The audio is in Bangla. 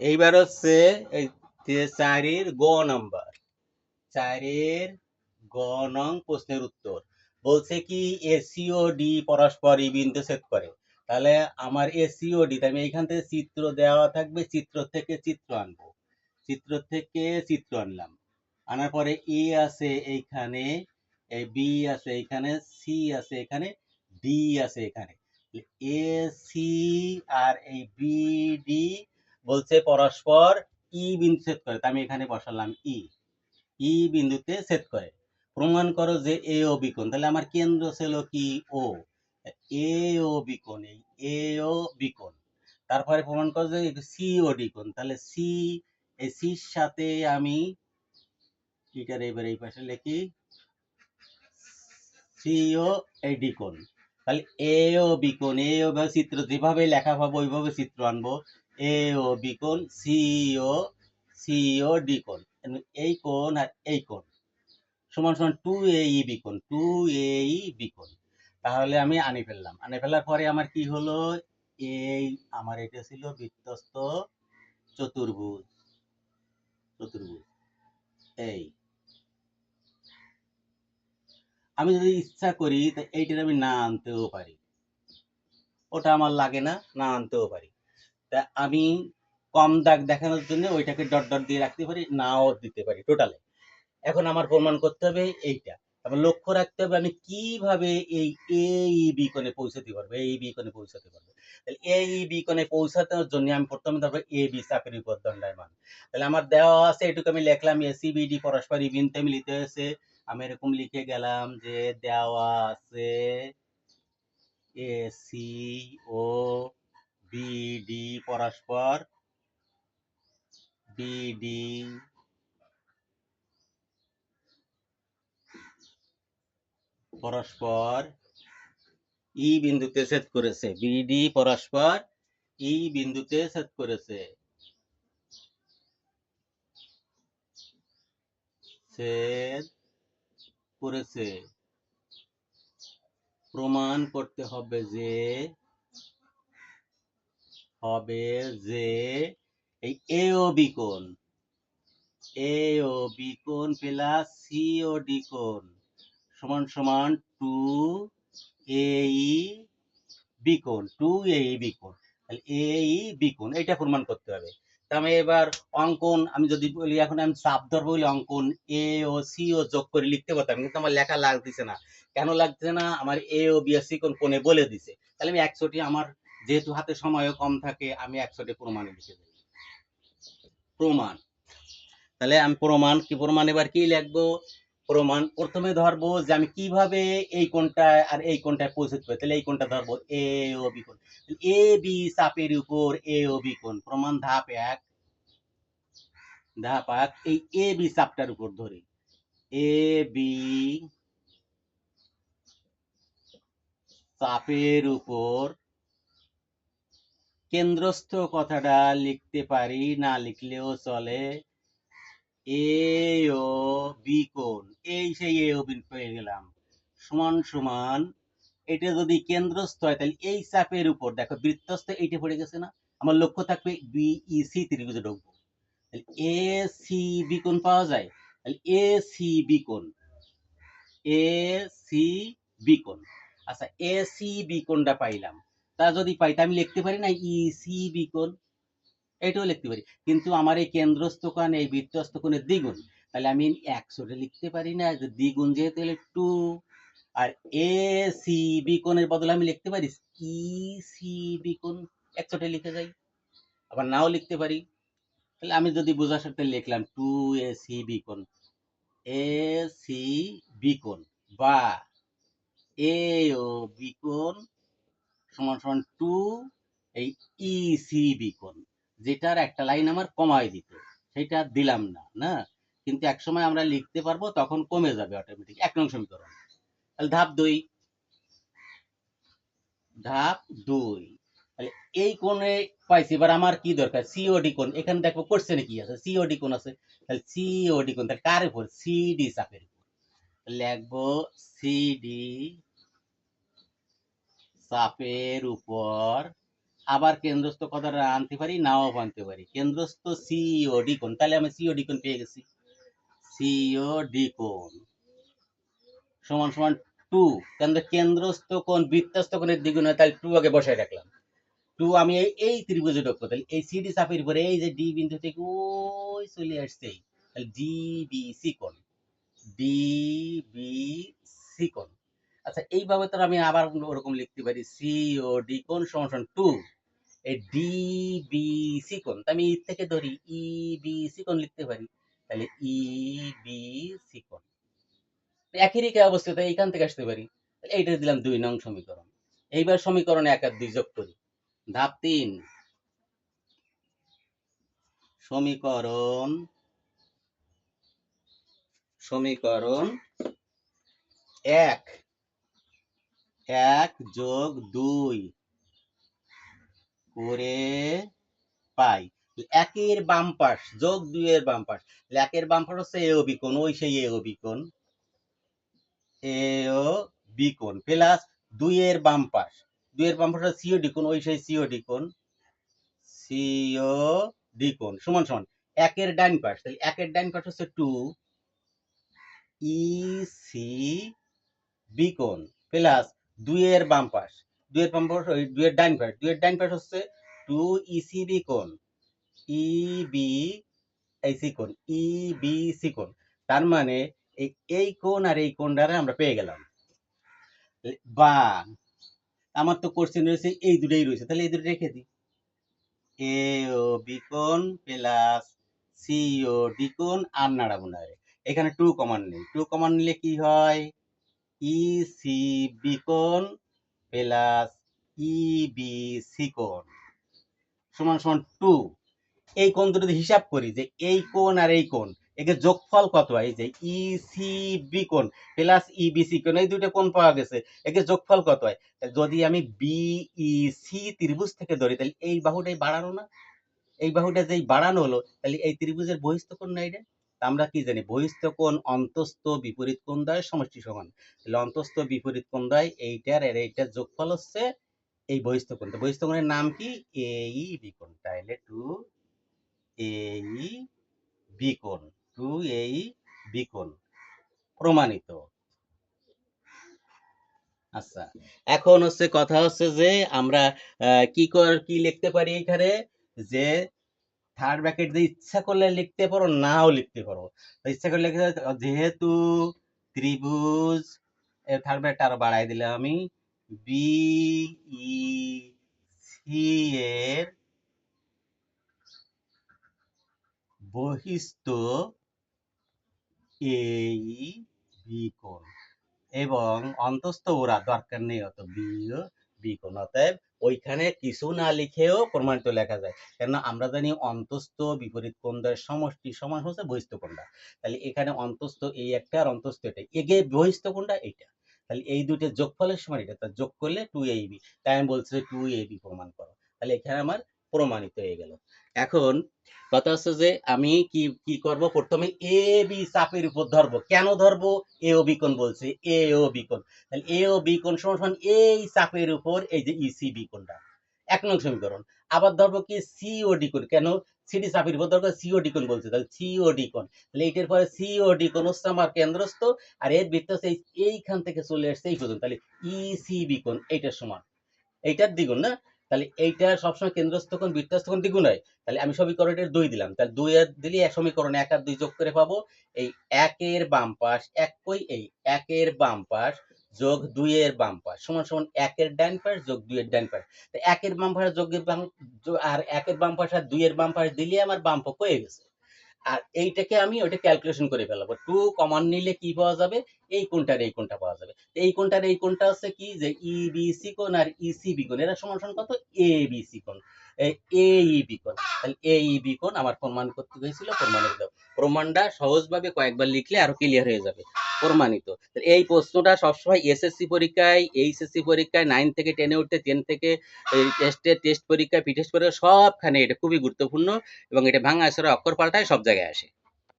এইবার হচ্ছে এই যে চারের গ নাম্বার, চারের গ নং প্রশ্নের উত্তর বলছে কি এসিও ডি পরস্পর ই বিন্দু ছেদ করে। তাহলে আমার এসিও ডি, আমি এইখান থেকে চিত্র দেওয়া থাকবে, চিত্র থেকে চিত্র আনবো, চিত্র থেকে চিত্র আনলাম, আনার পরে এ আছে এইখানে, এই বি আছে এইখানে, সি আছে এখানে, ডি আছে এখানে। এ সি আর এই বি ডি বলছে পরস্পর ই বিন্দু ছেদ করে, আমি এখানে বসালাম ই, ই বিন্দুতে ছেদ করে। প্রমাণ করো যে এ ও বি কোণ। তাহলে আমার কেন্দ্র ছিল কি ও, এ ও বি কোণ, এই এ ও বি কোণ। তারপরে প্রমাণ করো যে সি ও ডি কোণ। তাহলে সি, এই সির সাথে আমি এটার এবার এই পাশে লিখি সি ও এই ডি কোণ। তাহলে এ ও বি কোণ, এ ও চিত্র যেভাবে লেখা পাবো ওইভাবে চিত্র আনবো। এ ও বি কোণ, সি ও ডি কোণ, এই কোণ আর এই কোণ সমান সমান টু এ ই বি কোণ, টু এ ই বি কোণ। তাহলে আমি আনি ফেললাম, আনি ফেলার পরে আমার কি হলো, এই আমার এটা ছিল বৃত্তস্থ চতুর্ভুজ, চতুর্ভুজ এই। আমি যদি ইচ্ছা করি তা এইটার আমি না আনতেও পারি, ওটা আমার লাগে না, না আনতেও পারি। তা আমি কম দাগ দেখানোর জন্য ওইটাকে ডট ডট দিয়ে রাখতে পারি, নাও দিতে পারি টোটালে। এখন আমার প্রমাণ করতে হবে এইটা। তারপর লক্ষ্য রাখতে হবে আমি কিভাবে এই এ ই বি কোণে পৌঁছাতে পারবো, এই বি কোণে পৌঁছাতে পারবো। তাহলে এ ই বি কোণে পৌঁছানোর জন্য আমি প্রথমে ধরবো এ বি চাপের উপর দণ্ডায়মান। তাহলে আমার দেওয়া আছে এটুকু আমি লিখলাম, এ সি বি ডি পরস্পর ই বিন্দুতে মিলিত হয়েছে। আমি এরকম লিখে গেলাম যে দেওয়া আছে এ সি ও বি ডি পরস্পর বি ডি পরস্পর ই বিন্দুতে ছেদ করেছে, বিডি পরস্পর ই বিন্দুতে ছেদ করেছে, ছেদ করেছে। প্রমাণ করতে হবে যে এই এ ও বি কোণ, এ ও বি কোণ প্লাস সি ও ডি কোণ সমান সমান টু এ ই বি কোণ, টু এ ই বি কোণ। তাহলে এ ই বি কোণ এটা প্রমাণ করতে হবে। তা আমি এবার অঙ্কন আমি যদি বলি, এখন আমি চাপ ধরবো বলে অঙ্কন এ ও সি ও যোগ করে লিখতে পারতাম, কিন্তু আমার লেখা লাগতেছে না। কেন লাগছে না, আমার এ ও বি আর সি কোণ কোণে বলে দিছে। তাহলে আমি একশোটি, আমার যেহেতু হাতে সময়ও কম থাকে, আমি একশোটি প্রমাণে লিখে দেবো, প্রমাণ। তাহলে আমি প্রমাণ কি, প্রমাণ এবার কি লিখবো, প্রমাণ প্রথমে ধরবো যে আমি কিভাবে এই কোণটায় আর এই কোণটায় পৌঁছতে পারি। তাহলে এই কোণটা ধরবো এ ও বি কোণ, এ বি চাপের উপর এ ও বি কোণ। প্রমাণ ধাপ এক, ধাপ এক, এই এ বি চাপটার উপর ধরি, এ বি চাপের উপর কেন্দ্রস্থ কথাটা লিখতে পারি, না লিখলেও চলে। এ ও বি কোণ, এই সেই এ ও বি পেয়ে গেলাম, সমান সমান এটা যদি কেন্দ্রস্থ হয় তাহলে এই চাপের উপর দেখো বৃত্তস্থ এইটা পড়ে গেছে না, আমার লক্ষ্য থাকবে বি ই সি ত্রিভুজে ঢুকবো। তাহলে এ সি বি কোণ পাওয়া যায়, তাহলে এ সি বি কোণ, এ সি বি কোণ। আচ্ছা এ সি বি কোণটা পাইলাম, তা যদি পাই তা আমি লিখতে পারি না ই সি বি কোণ, এটাও লিখতে পারি, কিন্তু আমার এই কেন্দ্রস্থ কোণ এই বৃত্তস্থ কোণের দ্বিগুণ। তাহলে আমি একশোটা লিখতে পারি না, দ্বিগুণ যেহেতু হলে টু। আর এ সি বি কোণের বদলে আমি লিখতে পারি ই সি বি কোণ, একশোটা লিখে যাই, আবার নাও লিখতে পারি। তাহলে আমি যদি বোঝার সাথে লিখলাম টু এ সি বি কোণ, এ সি বি কোণ বা এ ও বি কোণ সমান সমান টু এই ই সি বি কোণ, যেটার একটা লাইন আমার কমায় দিত, সেটা দিলাম না, না কিন্তু এক সময় আমরা লিখতে পারবো, তখন কমে যাবে অটোমেটিক। এক নং সমীকরণ। তাহলে ধাপ দুই, ধাপ দুই, তাহলে এই কোণে পাইছি, এবার আমার কি দরকার সিওডি কোণ। এখানে দেখো কোশ্চেনে কি আছে, সিওডি কোণ আছে, তাহলে সিওডি কোণ তাহলে কার উপর, সিডি চাপের উপর। লিখবো সিডি চাপের উপর আবার কেন্দ্রস্থ কথাটা আনতে পারি, নাও আনতে পারি। কেন্দ্রস্থ সিওডি কোণ, তাহলে আমি সিওডি কোণ পেয়ে গেছি। সিওডি কোণ সমান সমান 2, কারণ কেন্দ্রস্থ কোণ বৃত্তস্থ কোণের দ্বিগুণ হয়, তাহলে 2 আগে বসায় রাখলাম। 2 আমি এই ত্রিভুজে ঢুকবো, তাহলে এই সিডি চাপের উপরে এই যে ডি বিন্দু থেকে ওই চলে আসছে, তাহলে ডিবিসি কোণ, ডিবিসি কোণ। আচ্ছা, এইভাবে তো আমি আবার ওরকম লিখতে পারি, সিওডি কোণ সমান সমান 2, এই ডিবিসি কোণ, আমি ই থেকে ধরি ইবিসি কোণ লিখতে পারি, তাহলে ইবিসি কোণ একই রেখে অবস্থিত, এইখান থেকে আসতে পারি। এইটা দিলাম 2 নং সমীকরণ। এইবার সমীকরণ 1 আর 2 যোগ করি। ধাপ 3, সমীকরণ 1 যোগ 2 করে পাই। 1 এর বাম পাশ যোগ 2 এর বাম পাশ, 1 এর বাম পাশ হচ্ছে এ ও বি কোণ, ওই সেই এ ও বি কোণ, এ ও বি কোণ প্লাস 2 এর বাম পাশ, 2 এর বাম পাশ হচ্ছে সিওডি কোণ, ওই সেই সিওডি কোণ, সিওডি কোণ সমান সমান 1 এর ডান পাশ, তাহলে 1 এর ডান পাশ হচ্ছে 2 ইসি বি কোণ প্লাস 2 এর বাম পাশ, 2 এর বাম পাশ ওই 2 এর ডান পাশ, 2 এর ডান পাশ হচ্ছে 2 ইসিবি কোণ, ইবি সি কোণ, ইবিসি কোণ। তার মানে এই কোণ আর এই কোণটারে আমরা পেয়ে গেলাম। বা আমার তো কোশ্চেন রয়েছে এই দুটোই রয়েছে, তাহলে এই দুটো রেখে দিই, এ ও বি কোণ প্লাস সিও ডি কোণ আর নাড়াবো না। এখানে 2 কমন নেই, 2 কমন নিলে কি হয়, ইসিবি কোণ প্লাস ইবিসি কোণ সমান সমান 2। এই কোণ দুটো যদি হিসাব করি যে এই কোণ আর এই কোণ, একে যোগফল কত হয়, যে ইসিবি কোণ প্লাস ইবিসি কোণ, এই দুটো কোণ পাওয়া গেছে, একে যোগফল কত হয়। যদি আমি বিইসি ত্রিভুজ থেকে ধরি, তাহলে এই বাহুটাই বাড়ানো না, এই বাহুটা যেই বাড়ানো হলো, তাহলে এই ত্রিভুজের বহিস্থ কোণ না এটা। আমরা কি জানি, বহিস্থ কোণ অন্তস্থ বিপরীত কোণ দ্বয়ের সমষ্টি সমান, তাহলে অন্তস্থ বিপরীত কোণ দ্বয় এইটার আর এইটার যোগফল হচ্ছে এই বহিস্থ কোণ। বহিস্থ কোণের নাম কি, এই বি কোণ, তাহলে 2 এই বি কোণ, 2 এই বি কোণ প্রমাণিত। আচ্ছা, এখন হচ্ছে কথা হচ্ছে যে আমরা কি লিখতে পারি এখানে, যে থার্ড ব্র্যাকেট দিয়ে ইচ্ছা করলে লিখতে পারো, নাও লিখতে পারো। ইচ্ছা করলে যেহেতু ত্রিভুজ, থার্ড ব্র্যাকেট আরো বাড়াই দিলাম আমি, বিইসি এর বহিস্থ এই বি কোণ এবং অন্তস্থ ওরা দরকার নেই অত বি কোণ, অতএব ওইখানে কিছু না লিখেও প্রমাণিত লেখা যায়, কেন আমরা জানি অন্তস্থ বিপরীত কোণ দ্বয়ের সমষ্টি সমান হচ্ছে বহিস্থ কোণটা, তাহলে এখানে অন্তস্থ এই একটা আর অন্তস্থ এটা, এগে বহিস্থ কোণটা এইটা, তাহলে এই দুটো যোগফলের সমান এটা, তা যোগ করলে 2 ab, তাই আমি বলছি 2 ab প্রমাণ করো, তাহলে এখানে আমার প্রমাণিত হয়ে গেল। এখন কথা হচ্ছে যে আমি কি কি করব, প্রথমে এ বি চাপের উপর ধরবো, কেন ধরবো, এ ও বি কোণ বলছে, এ ও বি কোণ, তাহলে এ ও বি কোণ সমান সমান এই চাপের উপর এই যে ইসি বি কোণটা, 1 নং সমীকরণ। আবার ধরবো কি সিওডি কোণ, কেন সিডি চাপের উপর ধরবো, সিওডি কোণ বলছে, তাহলে সিওডি কোণ, তাহলে এইটার পরে সিওডি কোণ হচ্ছে আমার কেন্দ্রস্থ, আর এর বৃত্ত হচ্ছে এইখান থেকে চলে আসছে এই পর্যন্ত, তাহলে ইসিবি কোণ এইটার সমান, এইটার দ্বিগুণ না, তাহলে এইটা সবসময় কেন্দ্রস্থ কোণ বৃত্তস্থ কোণ দ্বিগুণ হয়, তাহলে আমি সমীকরণের 2 দিলাম, তাহলে 2 এর দিলে সমীকরণ 1 আর 2 যোগ করে পাবো এই 1 এর বাম পাশ, এক কই এই 1 এর বাম পাশ যোগ 2 এর বাম পাশ সমান সমান 1 এর ডান পাশ যোগ 2 এর ডান পাশ, তো 1 এর বাম পাশ যোগ আর 1 এর বাম পাশ আর 2 এর বাম পাশ দিলে আমার বাম পক্ষ হয়ে গেছে। আর এইটাকে আমি ওইটা ক্যালকুলেশন করে ফেলাবো, 2 কমন নিলে কি পাওয়া যাবে, এই কোণটার এই কোণটা পাওয়া যাবে, এই কোণটার এই কোণটা হচ্ছে কি, যে ইবিসি কোণ আর ইসিবি কোণ এরা সমান সমান কত, এবিসি কোণ, এইবি কোণ, তাহলে এইবি কোণ আমার প্রমাণ করতে হয়েছিল, প্রমাণিত। প্রমাণটা সহজভাবে কয়েকবার লিখলে আরো ক্লিয়ার হয়ে যাবে, প্রমাণিত। এই প্রশ্নটা সবসময় এসএসসি পরীক্ষায়, এইচএসসি পরীক্ষায়, 9 থেকে 10 উঠতে, 10 থেকে টেস্ট পরীক্ষা, প্রি টেস্ট পরীক্ষা সবখানে এটা খুবই গুরুত্বপূর্ণ, এবং এটা ভাঙা আসরে অক্ষর পাল্টায় সব জায়গায় আসে।